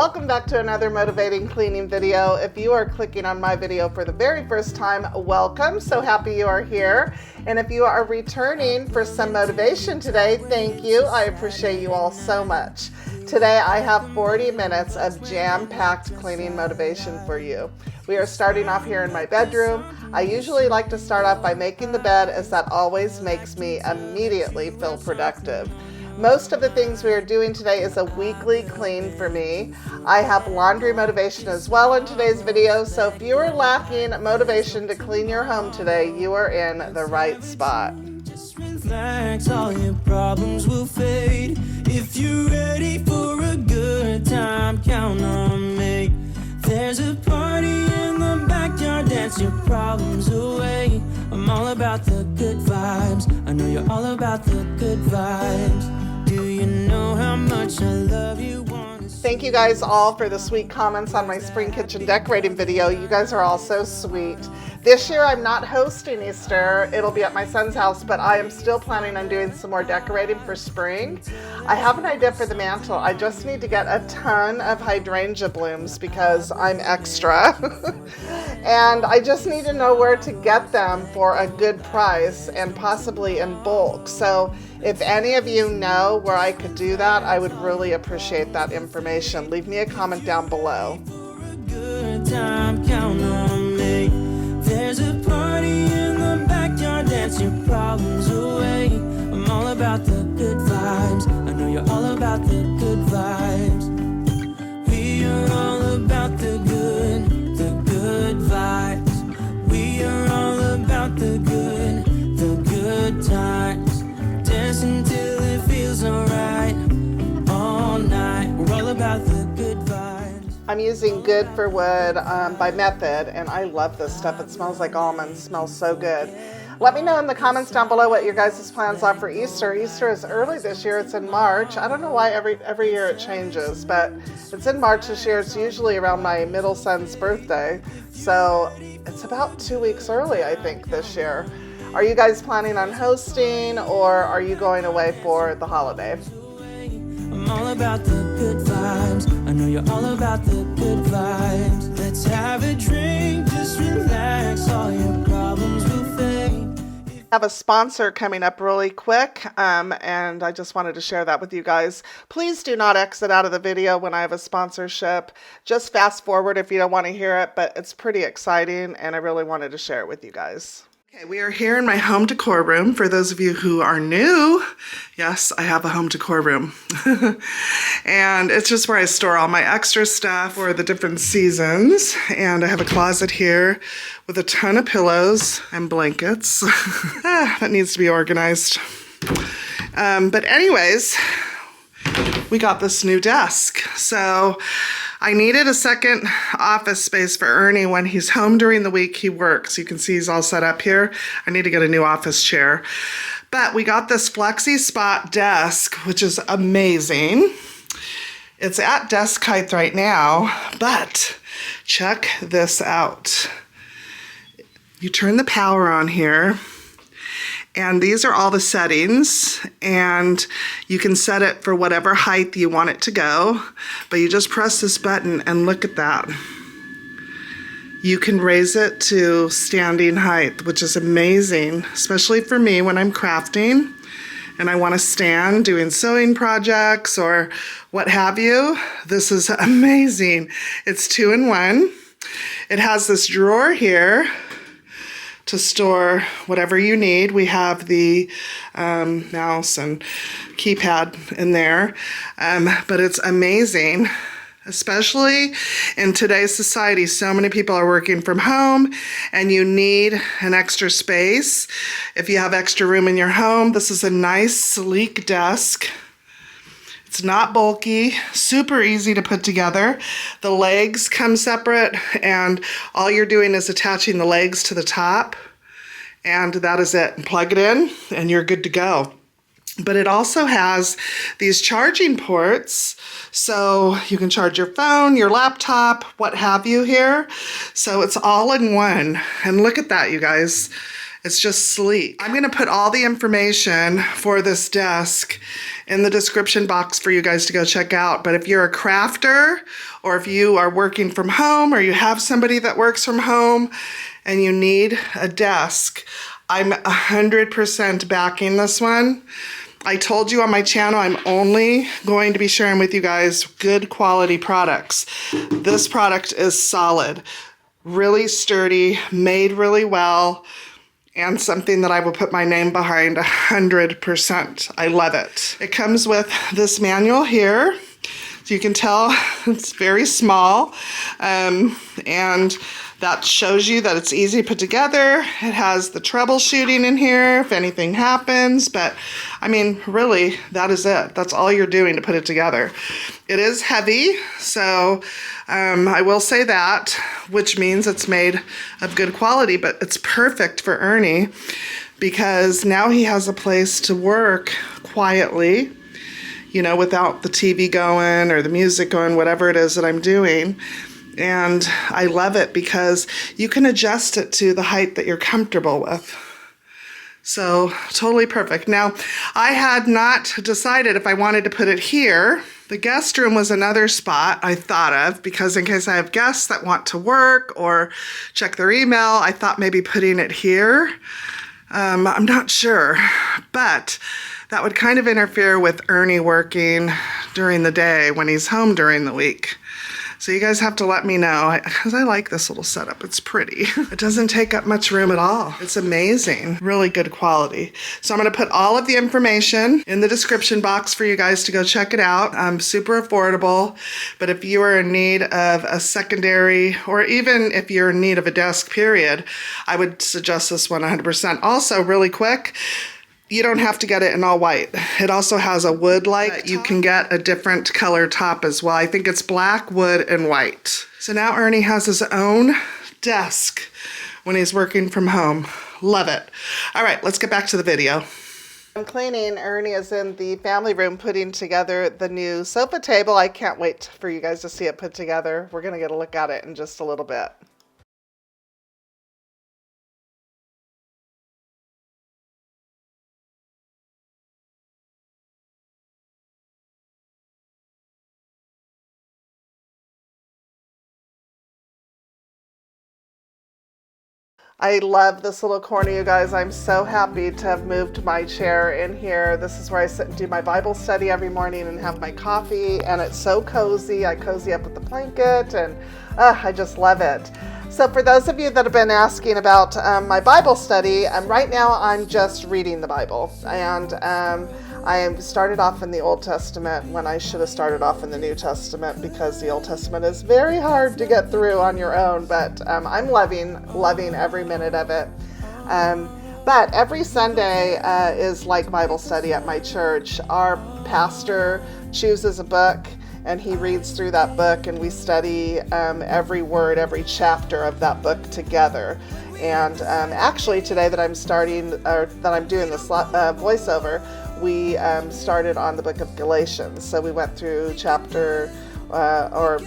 Welcome back to another motivating cleaning video. If you are clicking on my video for the very first time, welcome. So happy you are here. And if you are returning for some motivation today, thank you. I appreciate you all so much. Today I have 40 minutes of jam-packed cleaning motivation for you. We are starting off here in my bedroom. I usually like to start off by making the bed, as that always makes me immediately feel productive. Most of the things we are doing today is a weekly clean for me. I have laundry motivation as well in today's video, so if you are lacking motivation to clean your home today, you are in the right spot. Just relax, all your problems will fade. If you're ready for a good time, count on me. There's a party in the backyard, dance your problems away. I'm all about the good vibes. I know you're all about the good vibes. Do you know how much I love you? Thank you guys all for the sweet comments on my spring kitchen decorating video. You guys are all so sweet. This year I'm not hosting Easter. It'll be at my son's house, but I am still planning on doing some more decorating for spring. I have an idea for the mantle. I just need to get a ton of hydrangea blooms because I'm extra. And I just need to know where to get them for a good price and possibly in bulk. So if any of you know where I could do that, I would really appreciate that information. Leave me a comment down below. There's a party in the backyard, dance your problems away. I'm all about the good vibes. I know you're all about the good vibes. We are all about the good vibes. We are all about the good times. Dance until it feels alright. All night, we're all about the good vibes. I'm using Good for Wood by Method, and I love this stuff. It smells like almonds, smells so good. Let me know in the comments down below what your guys' plans are for Easter. Easter is early this year. It's in March. I don't know why every year it changes, but it's in March this year. It's usually around my middle son's birthday. So it's about 2 weeks early, I think, this year. Are you guys planning on hosting, or are you going away for the holiday? I'm all about the good vibes. I know you're all about the good vibes. Let's have a drink, just relax, all your problems will fade. I have a sponsor coming up really quick, and I just wanted to share that with you guys. Please do not exit out of the video when I have a sponsorship. Just fast forward if you don't want to hear it, but it's pretty exciting, and I really wanted to share it with you guys. Okay, we are here in my home decor room. For those of you who are new, yes, I have a home decor room. And it's just where I store all my extra stuff for the different seasons. And I have a closet here with a ton of pillows and blankets. That needs to be organized. But anyways, we got this new desk. So I needed a second office space for Ernie when he's home during the week. He works. You can see he's all set up here. I need to get a new office chair. But we got this FLEXISPOT desk, which is amazing. It's at desk height right now, but check this out. You turn the power on here, and these are all the settings, and you can set it for whatever height you want it to go, but you just press this button and look at that. You can raise it to standing height, which is amazing, especially for me when I'm crafting and I want to stand doing sewing projects or what have you. This is amazing. It's 2-in-1. It has this drawer here to store whatever you need. We have the mouse and keypad in there, but it's amazing, especially in today's society. So many people are working from home and you need an extra space. If you have extra room in your home, this is a nice, sleek desk. It's not bulky, super easy to put together. The legs come separate, and all you're doing is attaching the legs to the top, and that is it. Plug it in, and you're good to go. But it also has these charging ports, so you can charge your phone, your laptop, what have you here. So it's all in one, and look at that, you guys. It's just sleek. I'm gonna put all the information for this desk in the description box for you guys to go check out. But if you're a crafter, or if you are working from home, or you have somebody that works from home and you need a desk, I'm 100% backing this one. I told you on my channel I'm only going to be sharing with you guys good quality products. This product is solid, really sturdy, made really well, and something that I will put my name behind 100%. I love it. It comes with this manual here. So you can tell it's very small, and that shows you that it's easy to put together. It has the troubleshooting in here if anything happens, but I mean, really, that is it. That's all you're doing to put it together. It is heavy, so I will say that, which means it's made of good quality, but it's perfect for Ernie because now he has a place to work quietly, you know, without the TV going or the music going, whatever it is that I'm doing. And I love it because you can adjust it to the height that you're comfortable with. So totally perfect. Now, I had not decided if I wanted to put it here. The guest room was another spot I thought of because in case I have guests that want to work or check their email, I thought maybe putting it here. I'm not sure, but that would kind of interfere with Ernie working during the day when he's home during the week. So you guys have to let me know, because I like this little setup. It's pretty. It doesn't take up much room at all. It's amazing. Really good quality. So I'm going to put all of the information in the description box for you guys to go check it out. Super affordable, but if you are in need of a secondary, or even if you're in need of a desk, period, I would suggest this one 100%. Also, really quick, you don't have to get it in all white. It also has a wood-like. You can get a different color top as well. I think it's black, wood, and white. So now Ernie has his own desk when he's working from home. Love it. All right, let's get back to the video. I'm cleaning. Ernie is in the family room putting together the new sofa table. I can't wait for you guys to see it put together. We're going to get a look at it in just a little bit. I love this little corner, you guys. I'm so happy to have moved my chair in here. This is where I sit and do my Bible study every morning and have my coffee, and it's so cozy. I cozy up with the blanket, and I just love it. So for those of you that have been asking about my Bible study, right now I'm just reading the Bible, and I started off in the Old Testament when I should have started off in the New Testament because the Old Testament is very hard to get through on your own, but I'm loving every minute of it. But every Sunday is like Bible study at my church. Our pastor chooses a book and he reads through that book, and we study every word, every chapter of that book together. And actually today that I'm doing this voiceover, we started on the book of Galatians. So we went through chapter, I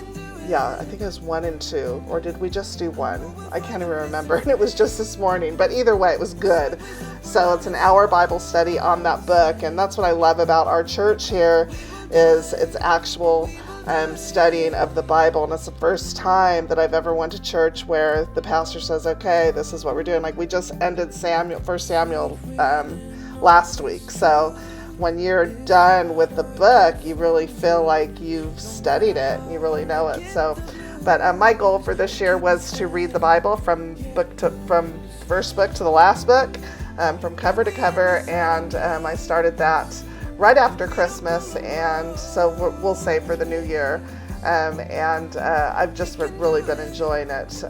think it was 1 and 2, or did we just do 1? I can't even remember, and it was just this morning, but either way, it was good. So it's an hour Bible study on that book, and that's what I love about our church here, is it's actual studying of the Bible, and it's the first time that I've ever went to church where the pastor says, okay, this is what we're doing. Like, we just ended 1 Samuel last week, so when you're done with the book, you really feel like you've studied it and you really know it. So, but my goal for this year was to read the Bible from first book to the last book, from cover to cover, and I started that right after Christmas, and so we'll say for the new year, and I've just really been enjoying it.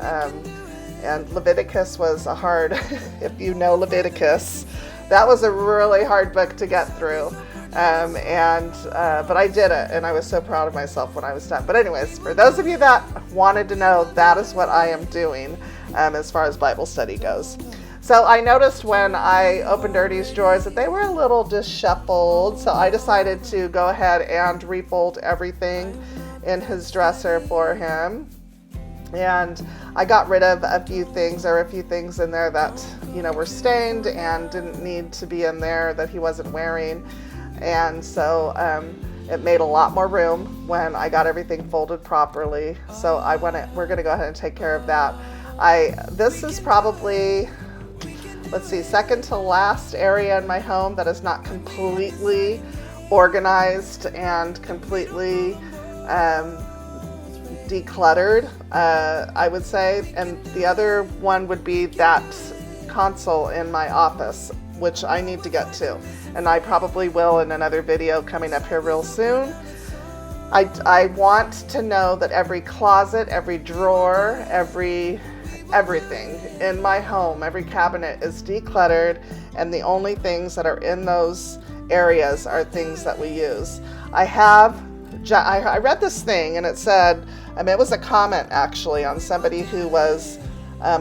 And Leviticus was a hard, if you know Leviticus, that was a really hard book to get through, but I did it, and I was so proud of myself when I was done. But anyways, for those of you that wanted to know, that is what I am doing as far as Bible study goes. So I noticed when I opened Ernie's drawers that they were a little disheveled, so I decided to go ahead and refold everything in his dresser for him. And I got rid of a few things. There were a few things in there that, were stained and didn't need to be in there, that he wasn't wearing. And so it made a lot more room when I got everything folded properly. So we're going to go ahead and take care of that. This is probably, let's see, second to last area in my home that is not completely organized and completely decluttered, I would say. And the other one would be that console in my office, which I need to get to. And I probably will in another video coming up here real soon. I want to know that every closet, every drawer, everything in my home, every cabinet is decluttered, and the only things that are in those areas are things that we use. I read this thing, and it said, it was a comment actually on somebody who was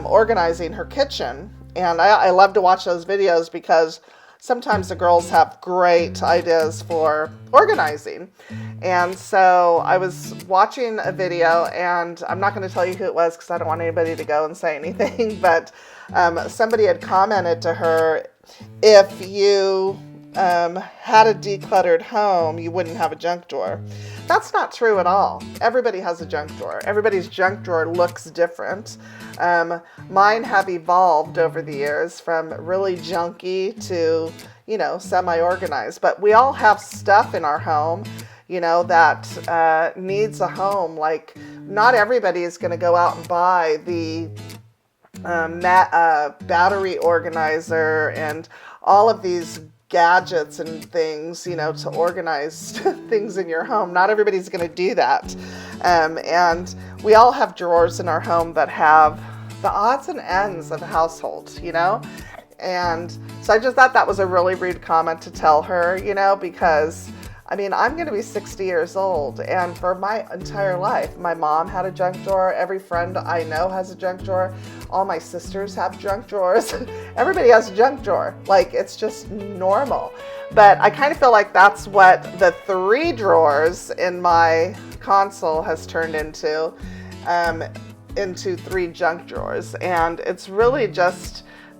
organizing her kitchen, and I love to watch those videos because sometimes the girls have great ideas for organizing. And so I was watching a video, and I'm not going to tell you who it was because I don't want anybody to go and say anything, but somebody had commented to her, if you had a decluttered home, you wouldn't have a junk drawer. That's not true at all. Everybody has a junk drawer. Everybody's junk drawer looks different. Mine have evolved over the years from really junky to, semi-organized. But we all have stuff in our home, that needs a home. Like, not everybody is going to go out and buy the battery organizer and all of these gadgets and things, to organize things in your home. Not everybody's going to do that. And we all have drawers in our home that have the odds and ends of a household, And so I just thought that was a really rude comment to tell her, because I'm going to be 60 years old, and for my entire life, my mom had a junk drawer. Every friend I know has a junk drawer. All my sisters have junk drawers. Everybody has a junk drawer. Like, it's just normal. But I kind of feel like that's what the 3 drawers in my console has turned into 3 junk drawers. And it's really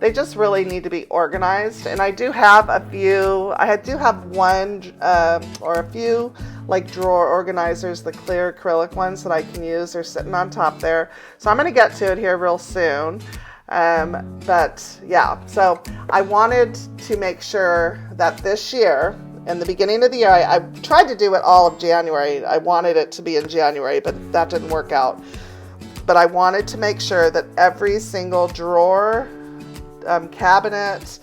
they just really need to be organized. And I do have a few, one or a few like drawer organizers, the clear acrylic ones that I can use. They're sitting on top there. So I'm going to get to it here real soon. But yeah, so I wanted to make sure that this year, in the beginning of the year, I tried to do it all of January. I wanted it to be in January, but that didn't work out. But I wanted to make sure that every single drawer, cabinet,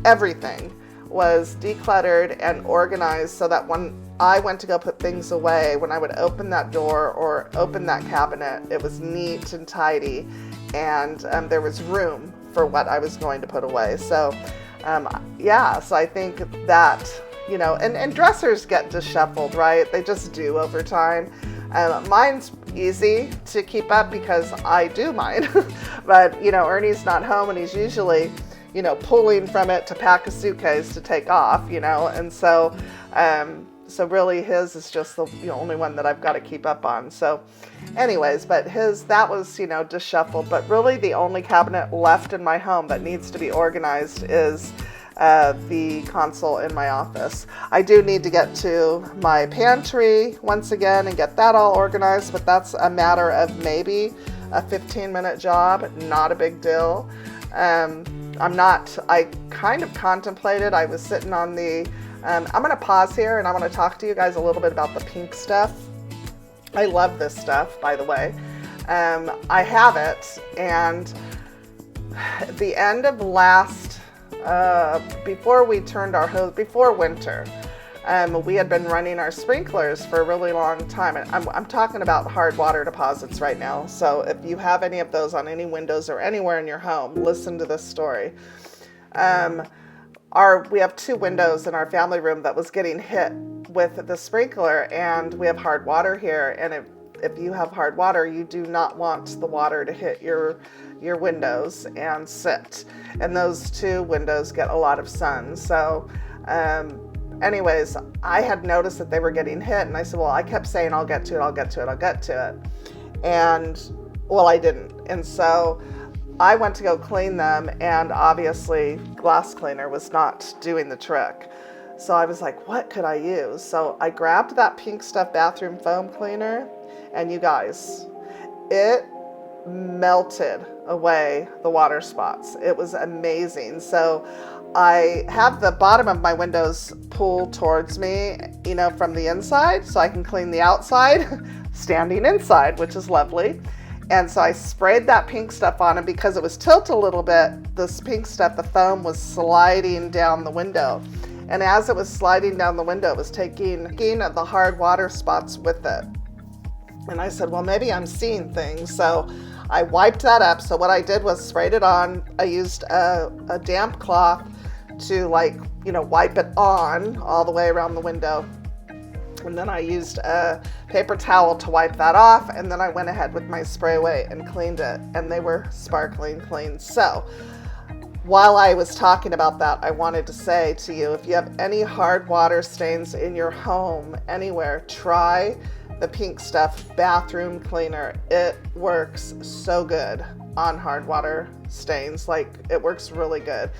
everything was decluttered and organized so that when I went to go put things away, when I would open that door or open that cabinet, it was neat and tidy, and there was room for what I was going to put away. So so I think that, and dressers get disheveled, right? They just do over time. Mine's easy to keep up because I do mine, but Ernie's not home, and he's usually pulling from it to pack a suitcase to take off, and so really his is just the only one that I've got to keep up on. So anyways, but that was disheveled. But really the only cabinet left in my home that needs to be organized is the console in my office. I do need to get to my pantry once again and get that all organized, but that's a matter of maybe a 15-minute job, not a big deal. I kind of contemplated, I was sitting on I'm going to pause here and I want to talk to you guys a little bit about the pink stuff. I love this stuff, by the way. I have it, and the end of before we turned our hose, before winter, we had been running our sprinklers for a really long time. And I'm talking about hard water deposits right now. So if you have any of those on any windows or anywhere in your home, listen to this story. We have 2 windows in our family room that was getting hit with the sprinkler, and we have hard water here. And if you have hard water, you do not want the water to hit your windows and sit. And those 2 windows get a lot of sun. So anyways, I had noticed that they were getting hit, and I said, well, I kept saying, I'll get to it. And, well, I didn't. And so I went to go clean them, and obviously glass cleaner was not doing the trick. So I was like, what could I use? So I grabbed that Pink Stuff bathroom foam cleaner, and you guys, it melted away the water spots. It was amazing. So I have the bottom of my windows pulled towards me, you know, from the inside, so I can clean the outside standing inside, which is lovely. And so I sprayed that Pink Stuff on, and because it was tilted a little bit, this Pink Stuff, the foam, was sliding down the window. And as it was sliding down the window, it was taking the hard water spots with it. And I said, well, maybe I'm seeing things. So I wiped that up. So what I did was sprayed it on. I used a damp cloth to, like, you know, wipe it on all the way around the window. And then I used a paper towel to wipe that off. And then I went ahead with my spray away and cleaned it. And they were sparkling clean. So while I was talking about that, I wanted to say to you, if you have any hard water stains in your home, anywhere, try the Pink Stuff bathroom cleaner. It works so good on hard water stains. Like, it works really good.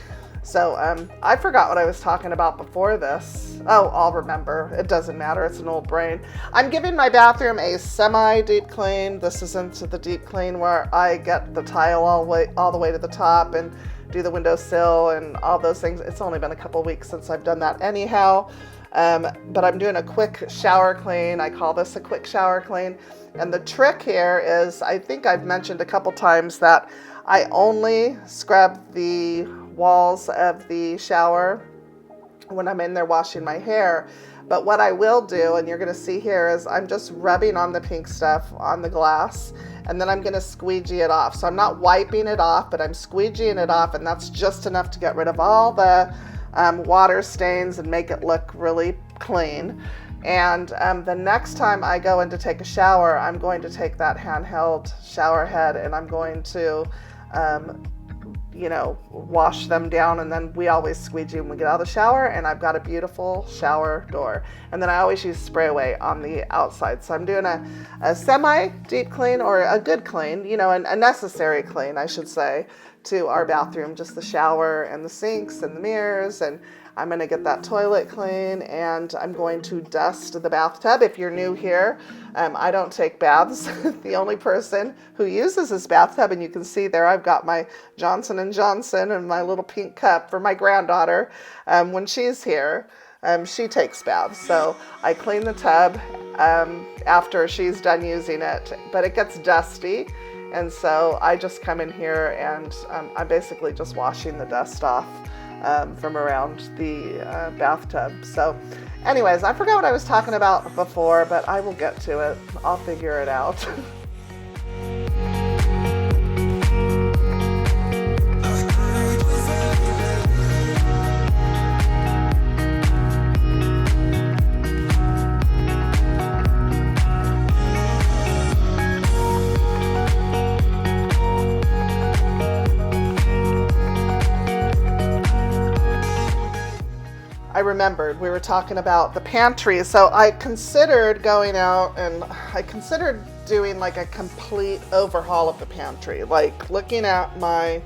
So I forgot what I was talking about before this. Oh, I'll remember. It doesn't matter. It's an old brain. I'm giving my bathroom a semi-deep clean. This isn't the deep clean where I get the tile all the way to the top and do the windowsill and all those things. It's only been a couple weeks since I've done that anyhow. But I'm doing a quick shower clean. I call this a quick shower clean. And the trick here is, I think I've mentioned a couple times that I only scrub the walls of the shower when I'm in there washing my hair. But what I will do, and you're going to see here, is I'm just rubbing on the Pink Stuff on the glass, and then I'm going to squeegee it off. So I'm not wiping it off, but I'm squeegeeing it off, and that's just enough to get rid of all the water stains and make it look really clean. And the next time I go in to take a shower, I'm going to take that handheld shower head and I'm going to wash them down, and then we always squeegee when we get out of the shower, and I've got a beautiful shower door. And then I always use spray away on the outside. So I'm doing a semi-deep clean, or a good clean, a necessary clean, I should say, to our bathroom, just the shower and the sinks and the mirrors. And I'm going to get that toilet clean, and I'm going to dust the bathtub. If you're new here, I don't take baths. The only person who uses this bathtub, and you can see there I've got my Johnson & Johnson and my little pink cup for my granddaughter. When she's here, she takes baths. So I clean the tub after she's done using it, but it gets dusty. And so I just come in here and I'm basically just washing the dust off from around the bathtub. So anyways, I forgot what I was talking about before, but I will get to it. I'll figure it out. I remembered we were talking about the pantry. So I considered going out and I considered doing like a complete overhaul of the pantry, like looking at my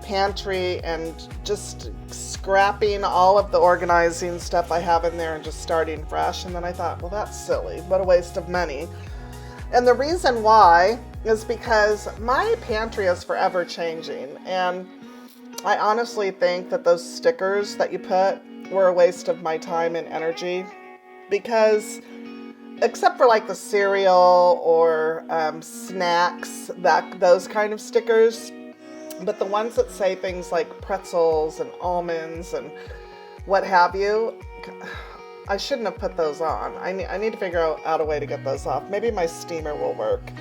pantry and just scrapping all of the organizing stuff I have in there and just starting fresh. And then I thought, well, that's silly. What a waste of money. And the reason why is because my pantry is forever changing. And I honestly think that those stickers that you put were a waste of my time and energy, because except for like the cereal or snacks, those kind of stickers, but the ones that say things like pretzels and almonds and what have you, I shouldn't have put those on. I need to figure out a way to get those off. Maybe my steamer will work,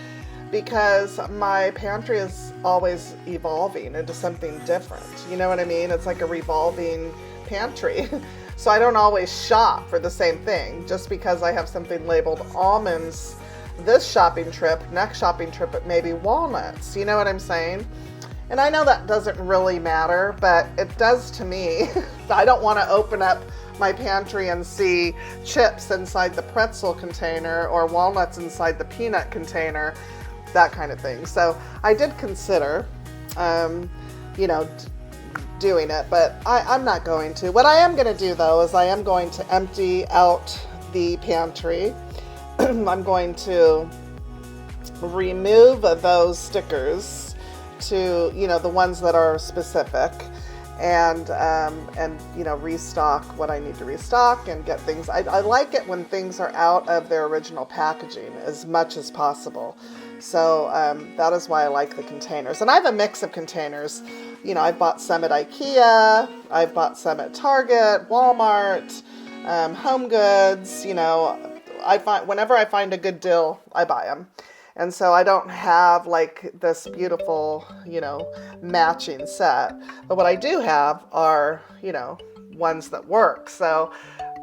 because my pantry is always evolving into something different. You know what I mean? It's like a revolving pantry. So I don't always shop for the same thing. Just because I have something labeled almonds this shopping trip, next shopping trip it may be walnuts. You know what I'm saying? And I know that doesn't really matter, but it does to me. I don't want to open up my pantry and see chips inside the pretzel container or walnuts inside the peanut container, that kind of thing. So I did consider, doing it, but I'm not going to. What I am going to do though is I am going to empty out the pantry. I'm going to remove those stickers to, the ones that are specific, and restock what I need to restock and get things. I like it when things are out of their original packaging as much as possible. So that is why I like the containers. And I have a mix of containers. I've bought some at IKEA, I've bought some at Target, Walmart, Home Goods. Whenever I find a good deal, I buy them. And so I don't have like this beautiful, matching set. But what I do have are, ones that work. So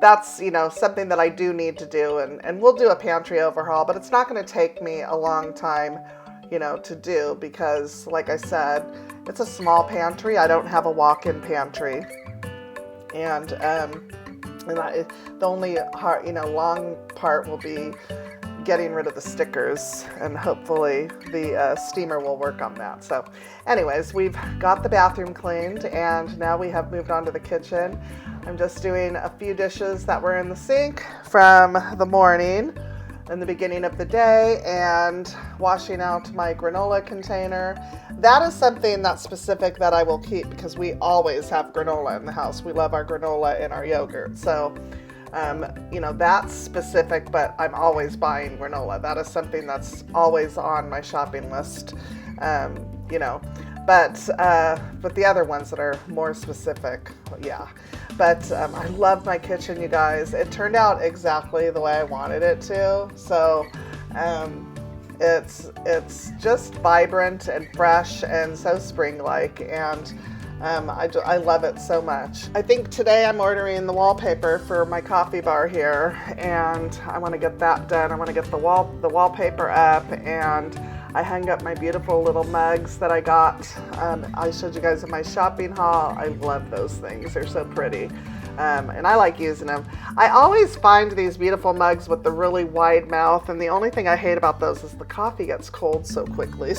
that's, something that I do need to do. And we'll do a pantry overhaul, but it's not going to take me a long time, to do, because like I said, it's a small pantry. I don't have a walk-in pantry. And the only hard, long part will be getting rid of the stickers, and hopefully the steamer will work on that. So anyways, we've got the bathroom cleaned, and now we have moved on to the kitchen. I'm just doing a few dishes that were in the sink from the morning in the beginning of the day, and washing out my granola container. That is something that's specific that I will keep, because we always have granola in the house. We love our granola and our yogurt. So that's specific, but I'm always buying granola. That is something that's always on my shopping list, but the other ones that are more specific, yeah. But I love my kitchen, you guys. It turned out exactly the way I wanted it to. So it's just vibrant and fresh and so spring-like, and I love it so much. I think today I'm ordering the wallpaper for my coffee bar here, and I want to get that done. I want to get the wallpaper up, and I hung up my beautiful little mugs that I got. I showed you guys in my shopping haul. I love those things. They're so pretty. And I like using them. I always find these beautiful mugs with the really wide mouth, and the only thing I hate about those is the coffee gets cold so quickly.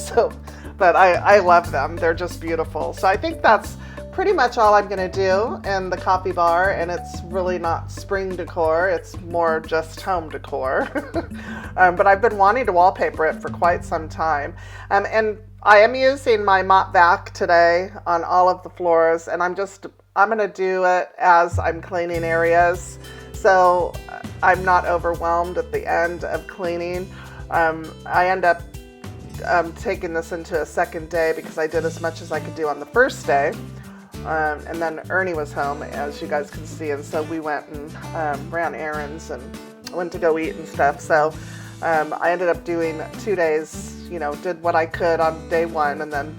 But I love them. They're just beautiful. So I think that's pretty much all I'm going to do in the coffee bar, and it's really not spring decor. It's more just home decor. But I've been wanting to wallpaper it for quite some time. And I am using my mop vac today on all of the floors, and I'm going to do it as I'm cleaning areas, so I'm not overwhelmed at the end of cleaning. I end up taking this into a second day because I did as much as I could do on the first day. And then Ernie was home, as you guys can see, and so we went and ran errands and went to go eat and stuff. So I ended up doing 2 days, did what I could on day one, and then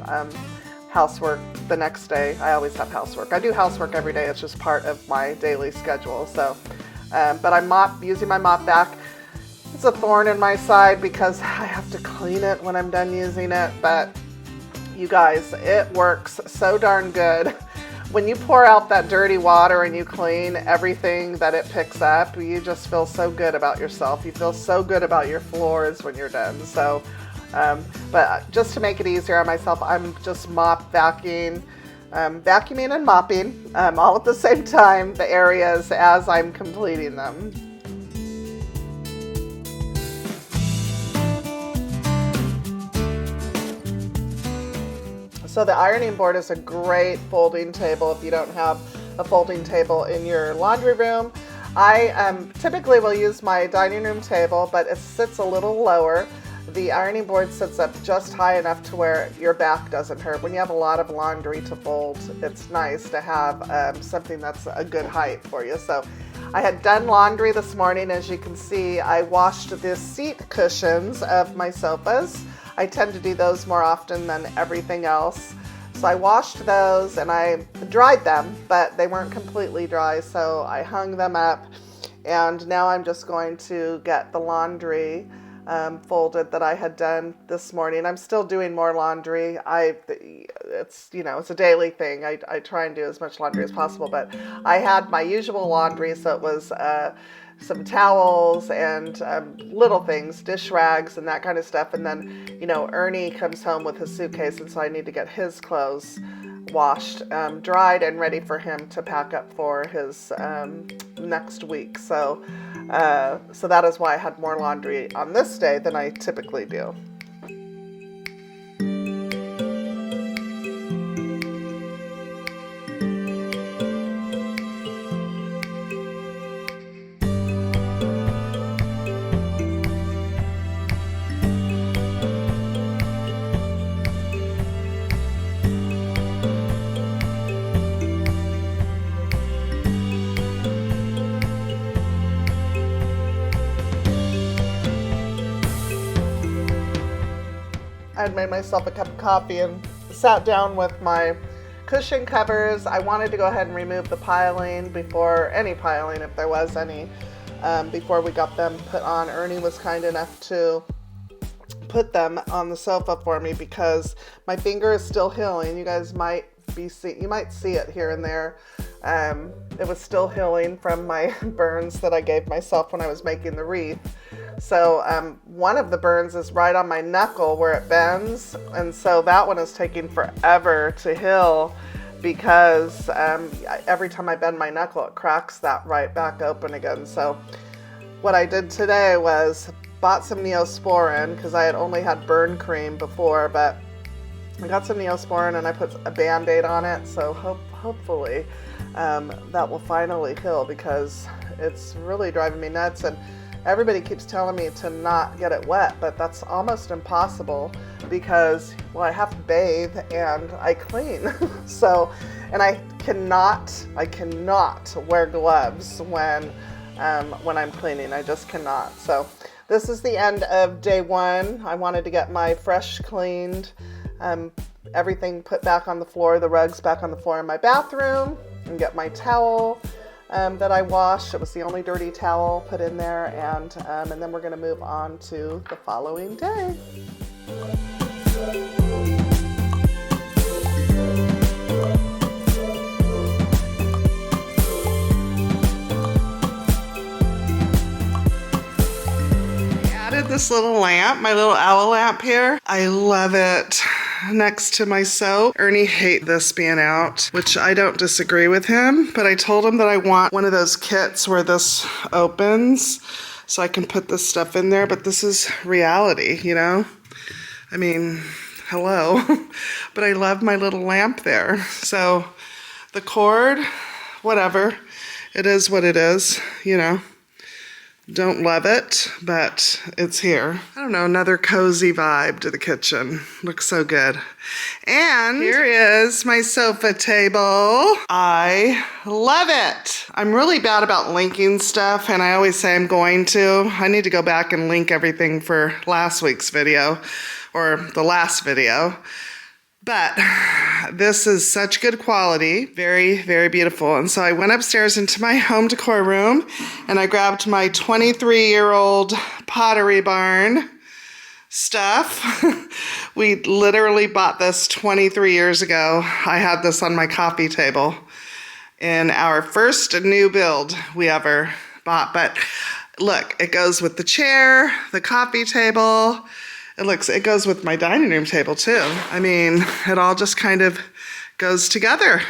housework the next day. I always have housework. I do housework every day. It's just part of my daily schedule. So, but I'm using my mop vac. It's a thorn in my side because I have to clean it when I'm done using it. But you guys, it works so darn good. When you pour out that dirty water and you clean everything that it picks up, you just feel so good about yourself. You feel so good about your floors when you're done. So, but just to make it easier on myself, I'm just vacuuming and mopping all at the same time, the areas as I'm completing them. So the ironing board is a great folding table if you don't have a folding table in your laundry room. I typically will use my dining room table, but it sits a little lower. The ironing board sits up just high enough to where your back doesn't hurt. When you have a lot of laundry to fold, it's nice to have something that's a good height for you. So I had done laundry this morning. As you can see, I washed the seat cushions of my sofas. I tend to do those more often than everything else. So I washed those and I dried them, but they weren't completely dry, so I hung them up. And now I'm just going to get the laundry folded that I had done this morning. I'm still doing more laundry. It's a daily thing. I try and do as much laundry as possible, but I had my usual laundry, so it was some towels and little things, dish rags and that kind of stuff. And then, you know, Ernie comes home with his suitcase, and so I need to get his clothes washed, dried, and ready for him to pack up for his next week. So that is why I had more laundry on this day than I typically do. I had made myself a cup of coffee and sat down with my cushion covers. I wanted to go ahead and remove the piling before, any piling if there was any, before we got them put on. Ernie was kind enough to put them on the sofa for me because my finger is still healing. You guys might you might see it here and there. It was still healing from my burns that I gave myself when I was making the wreath. So one of the burns is right on my knuckle where it bends, and so that one is taking forever to heal because every time I bend my knuckle, it cracks that right back open again. So what I did today was bought some Neosporin because I had only had burn cream before, but I got some Neosporin and I put a Band-Aid on it, so hopefully that will finally heal because it's really driving me nuts. And everybody keeps telling me to not get it wet, but that's almost impossible because, well, I have to bathe and I clean. So, and I cannot wear gloves when I'm cleaning. I just cannot. So this is the end of day one. I wanted to get my fresh cleaned, everything put back on the floor, the rugs back on the floor in my bathroom, and get my towel that I washed. It was the only dirty towel put in there, and then we're going to move on to the following day. I added this little lamp, my little owl lamp here. I love it. Next to my soap. Ernie hates this being out, which I don't disagree with him, but I told him that I want one of those kits where this opens so I can put this stuff in there, but this is reality, you know? I mean, hello. But I love my little lamp there. So the cord, whatever, it is what it is, you know? Don't love it, but it's here. I don't know, another cozy vibe to the kitchen. Looks so good. And here is my sofa table. I love it. I'm really bad about linking stuff, and I always say I'm going to. I need to go back and link everything for last week's video, or the last video. But this is such good quality, very, very beautiful. And so I went upstairs into my home decor room and I grabbed my 23-year-old Pottery Barn stuff. We literally bought this 23 years ago. I had this on my coffee table in our first new build we ever bought. But look, it goes with the chair, the coffee table. It goes with my dining room table too. I mean, it all just kind of goes together.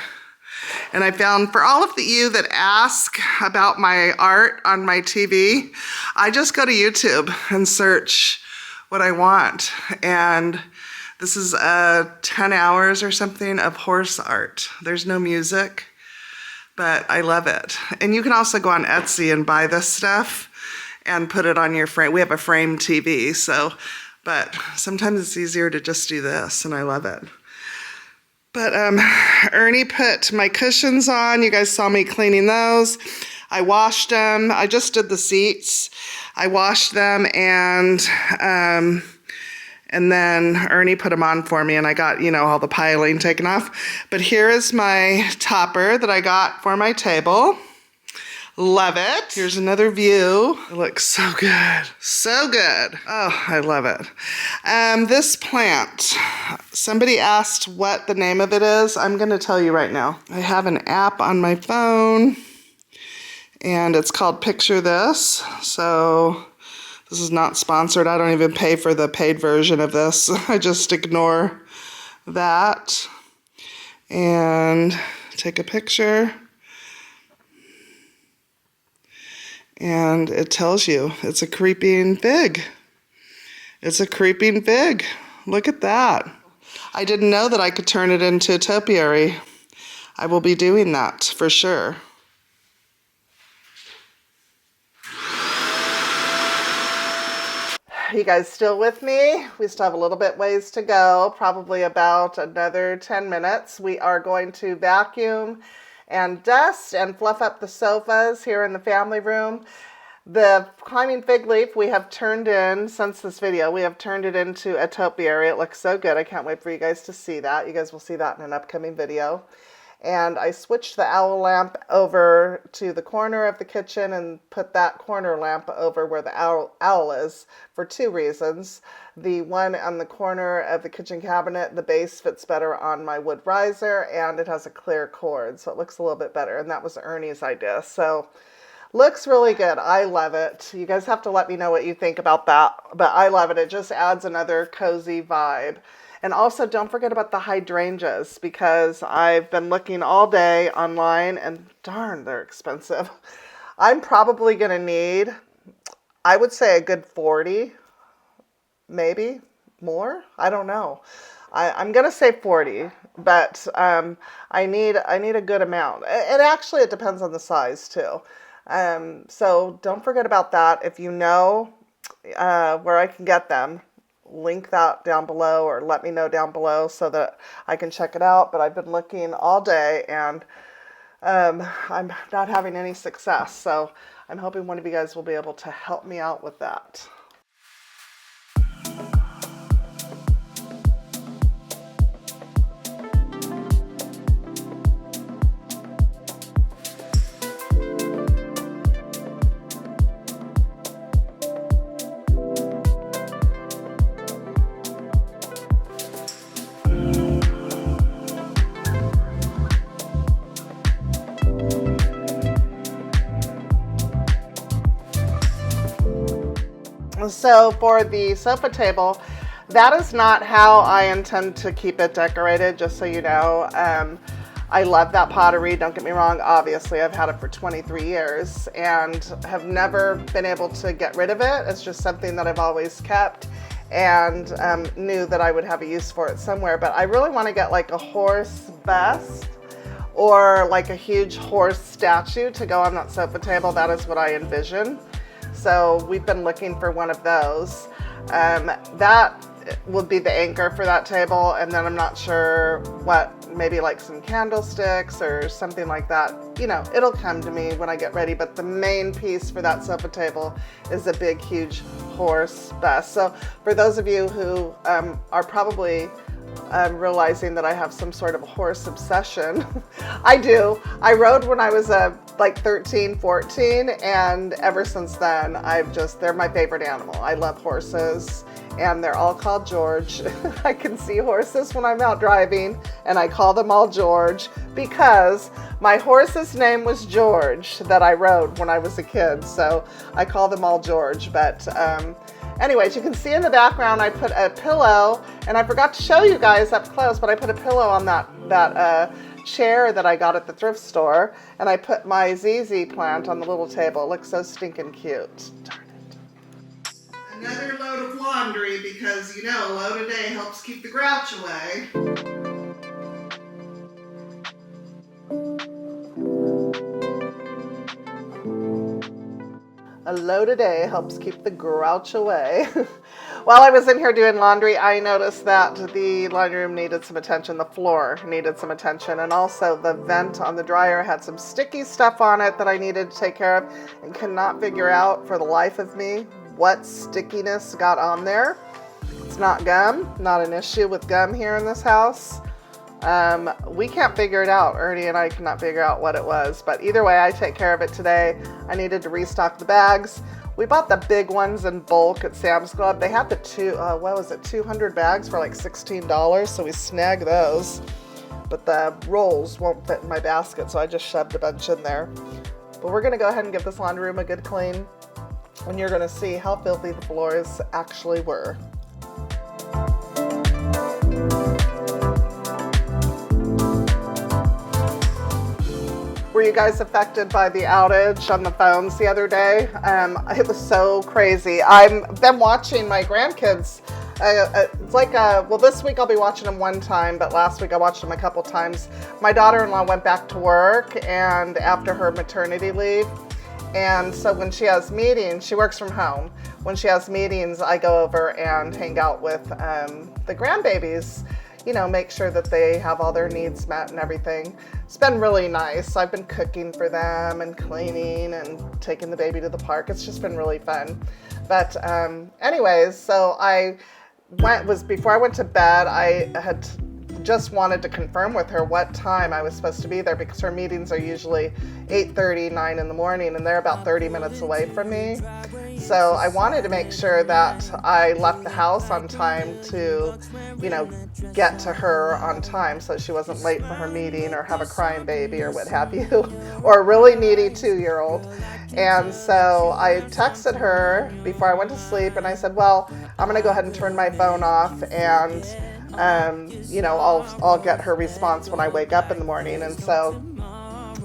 And I found for all of you that ask about my art on my TV, I just go to YouTube and search what I want. And this is 10 hours or something of horse art. There's no music, but I love it. And you can also go on Etsy and buy this stuff and put it on your frame. We have a frame TV, but sometimes it's easier to just do this, and I love it. But Ernie put my cushions on. You guys saw me cleaning those. I washed them. I just did the seats. I washed them, and then Ernie put them on for me, and I got, you know, all the piling taken off. But here is my topper that I got for my table. Love it. Here's another view. It looks so good. So good. Oh, I love it. This plant, somebody asked what the name of it is. I'm going to tell you right now. I have an app on my phone, and it's called Picture This. So this is not sponsored. I don't even pay for the paid version of this. I just ignore that and take a picture. And it tells you it's a creeping fig. It's a creeping fig. Look at that. I didn't know that I could turn it into a topiary. I will be doing that for sure. You guys still with me? We still have a little bit ways to go, probably about another 10 minutes. We are going to vacuum and dust and fluff up the sofas here in the family room. The climbing fig leaf we have turned in, since this video, we have turned it into a topiary. It looks so good. I can't wait for you guys to see that. You guys will see that in an upcoming video. And I switched the owl lamp over to the corner of the kitchen and put that corner lamp over where the owl is for two reasons. The one on the corner of the kitchen cabinet, the base fits better on my wood riser, and it has a clear cord, so it looks a little bit better. And that was Ernie's idea. So looks really good. I love it. You guys have to let me know what you think about that, but I love it. It just adds another cozy vibe. And also, don't forget about the hydrangeas, because I've been looking all day online, and darn, they're expensive. I'm probably going to need, I would say, a good 40, maybe more. I don't know. I'm going to say 40, but I need a good amount. And actually, it depends on the size, too. So don't forget about that. If you know where I can get them, link that down below, or let me know down below so that I can check it out. But I've been looking all day, and I'm not having any success. So I'm hoping one of you guys will be able to help me out with that. So for the sofa table, that is not how I intend to keep it decorated, just so you know. I love that pottery, don't get me wrong. Obviously, I've had it for 23 years and have never been able to get rid of it. It's just something that I've always kept, and knew that I would have a use for it somewhere. But I really want to get like a horse bust or like a huge horse statue to go on that sofa table. That is what I envision. So we've been looking for one of those. That would be the anchor for that table, and then I'm not sure what, maybe like some candlesticks or something like that. You know, it'll come to me when I get ready, but the main piece for that sofa table is a big, huge horse bust. So for those of you who are probably realizing that I have some sort of a horse obsession. I do. I rode when I was like 13, 14, and ever since then, they're my favorite animal. I love horses, and they're all called George. I can see horses when I'm out driving, and I call them all George because my horse's name was George that I rode when I was a kid, so I call them all George. But anyways, you can see in the background I put a pillow, and I forgot to show you guys up close, but I put a pillow on that chair that I got at the thrift store, and I put my ZZ plant on the little table. It looks so stinking cute. Darn it. Another load of laundry, because you know, a load a day helps keep the grouch away. A load a day helps keep the grouch away. While I was in here doing laundry, I noticed that the laundry room needed some attention. The floor needed some attention. And also the vent on the dryer had some sticky stuff on it that I needed to take care of, and cannot figure out for the life of me what stickiness got on there. It's not gum. Not an issue with gum here in this house. We can't figure it out. Ernie and I cannot figure out what it was. But either way, I take care of it today. I needed to restock the bags. We bought the big ones in bulk at Sam's Club. They had the 200 bags for like $16, so we snagged those. But the rolls won't fit in my basket, so I just shoved a bunch in there. But we're going to go ahead and give this laundry room a good clean, and you're going to see how filthy the floors actually were. Were you guys affected by the outage on the phones the other day? It was so crazy. I've been watching my grandkids. It's like, well, this week I'll be watching them one time, but last week I watched them a couple times. My daughter-in-law went back to work and after her maternity leave. And so when she has meetings, she works from home. When she has meetings, I go over and hang out with the grandbabies, you know, make sure that they have all their needs met and everything. It's been really nice. I've been cooking for them and cleaning and taking the baby to the park. It's just been really fun. But anyways, so before I went to bed, I had just wanted to confirm with her what time I was supposed to be there, because her meetings are usually 8:30, 9 in the morning, and they're about 30 minutes away from me. So I wanted to make sure that I left the house on time to, you know, get to her on time so she wasn't late for her meeting or have a crying baby or what have you, or a really needy 2-year-old. And so I texted her before I went to sleep and I said, well, I'm going to go ahead and turn my phone off, and you know, I'll get her response when I wake up in the morning. And so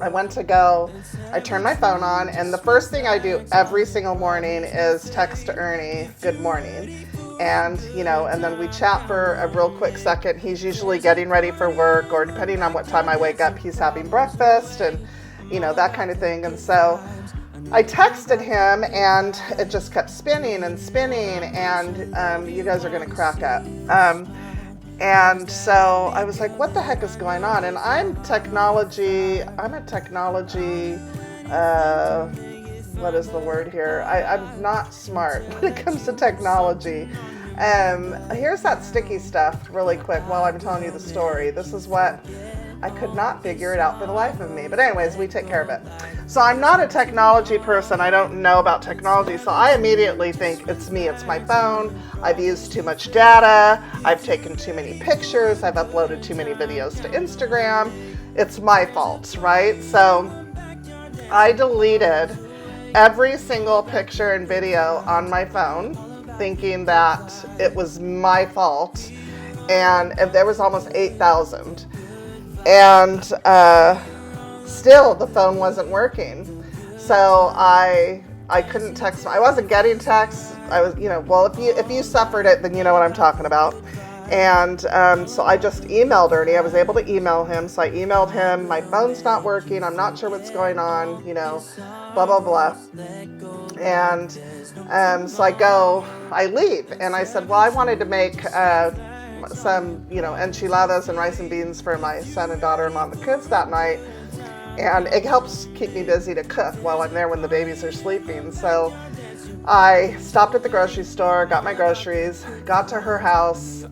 I went to go, I turned my phone on, and the first thing I do every single morning is text to Ernie, good morning. And, you know, and then we chat for a real quick second. He's usually getting ready for work, or depending on what time I wake up, he's having breakfast and, you know, that kind of thing. And so I texted him and it just kept spinning and spinning, and you guys are going to crack up. And so I was like, what the heck is going on? And I'm a technology, what is the word here? I'm not smart when it comes to technology. Here's that sticky stuff really quick while I'm telling you the story. This is what I could not figure it out for the life of me. But anyways, we take care of it. So I'm not a technology person. I don't know about technology. So I immediately think it's me. It's my phone. I've used too much data. I've taken too many pictures. I've uploaded too many videos to Instagram. It's my fault, right? So I deleted every single picture and video on my phone, thinking that it was my fault. And there was almost 8,000. And still the phone wasn't working. So I couldn't text. I wasn't getting texts. I was, you know, well, if you suffered it, then you know what I'm talking about. And so I just emailed Ernie. I was able to email him. So I emailed him, my phone's not working. I'm not sure what's going on, you know, blah, blah, blah. And so I leave. And I said, well, I wanted to make some, you know, enchiladas and rice and beans for my son and daughter-in-law and the kids that night. And it helps keep me busy to cook while I'm there when the babies are sleeping. So I stopped at the grocery store, got my groceries, got to her house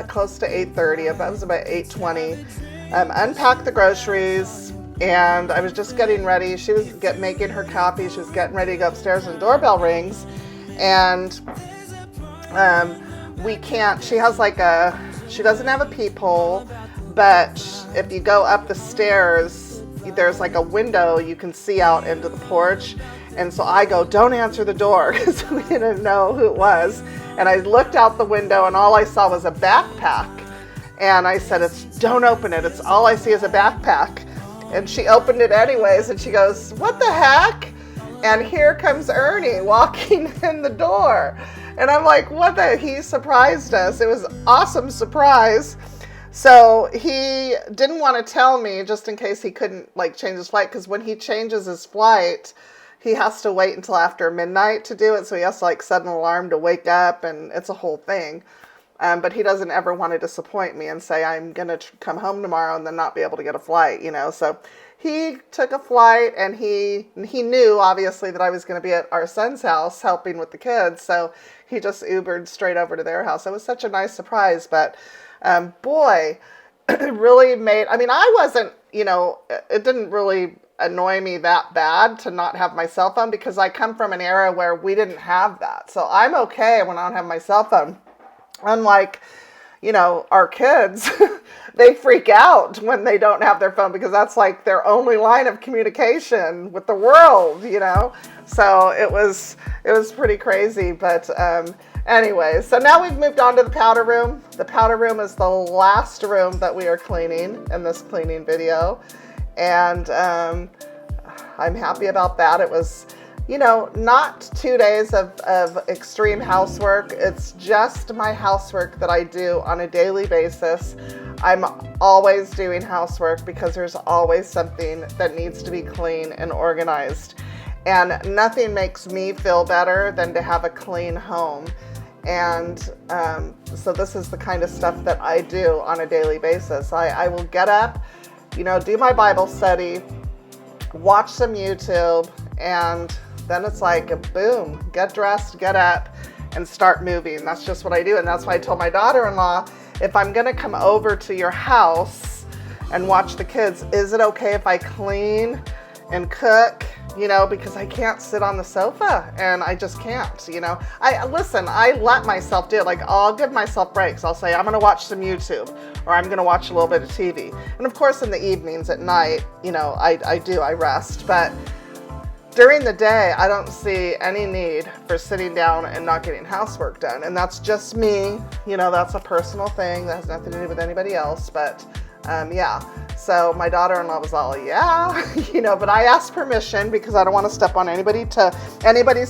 close to 8:30. It was about 8:20. Unpacked the groceries, and I was just getting ready. She was making her coffee. She was getting ready to go upstairs, and the doorbell rings. And she has she doesn't have a peephole, but if you go up the stairs, there's like a window you can see out into the porch. And so I go, don't answer the door, because we didn't know who it was. And I looked out the window and all I saw was a backpack. And I said, don't open it. It's all I see is a backpack. And she opened it anyways, and she goes, what the heck? And here comes Ernie walking in the door. And I'm like, he surprised us. It was an awesome surprise. So he didn't want to tell me just in case he couldn't change his flight, because when he changes his flight, he has to wait until after midnight to do it. So he has to set an alarm to wake up, and it's a whole thing. But he doesn't ever want to disappoint me and say, I'm going to come home tomorrow and then not be able to get a flight, So he took a flight, and he knew, obviously, that I was going to be at our son's house helping with the kids. So he just Ubered straight over to their house. It was such a nice surprise. But boy, it really I wasn't, it didn't really annoy me that bad to not have my cell phone, because I come from an era where we didn't have that. So I'm okay when I don't have my cell phone. Unlike, our kids, they freak out when they don't have their phone because that's like their only line of communication with the world, So it was pretty crazy, but anyway, so now we've moved on to the powder room. The powder room is the last room that we are cleaning in this cleaning video, and I'm happy about that. It was, not 2 days of extreme housework. It's just my housework that I do on a daily basis. I'm always doing housework because there's always something that needs to be clean and organized. And nothing makes me feel better than to have a clean home. And so this is the kind of stuff that I do on a daily basis. I will get up, do my Bible study, watch some YouTube, and then it's like, boom, get dressed, get up, and start moving. That's just what I do. And that's why I told my daughter-in-law, if I'm going to come over to your house and watch the kids, is it okay if I clean and cook? Because I can't sit on the sofa, and I just can't, I let myself do it. Like, I'll give myself breaks. I'll say, I'm going to watch some YouTube, or I'm going to watch a little bit of TV. And of course, in the evenings at night, I rest. But during the day, I don't see any need for sitting down and not getting housework done. And that's just me. That's a personal thing. That has nothing to do with anybody else. But yeah. So my daughter-in-law was all, yeah, but I asked permission because I don't want to step on anybody's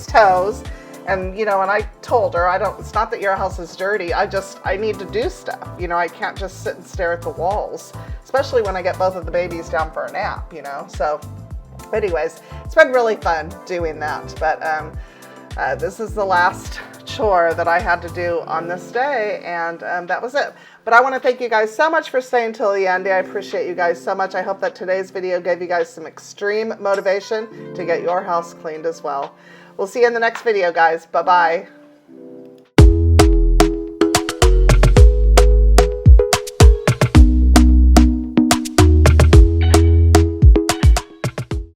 toes. And, and I told her, it's not that your house is dirty. I need to do stuff. I can't just sit and stare at the walls, especially when I get both of the babies down for a nap, So anyways, it's been really fun doing that. But this is the last chore that I had to do on this day, and that was it. But I want to thank you guys so much for staying till the end. I appreciate you guys so much. I hope that today's video gave you guys some extreme motivation to get your house cleaned as well. We'll see you in the next video, guys. Bye-bye.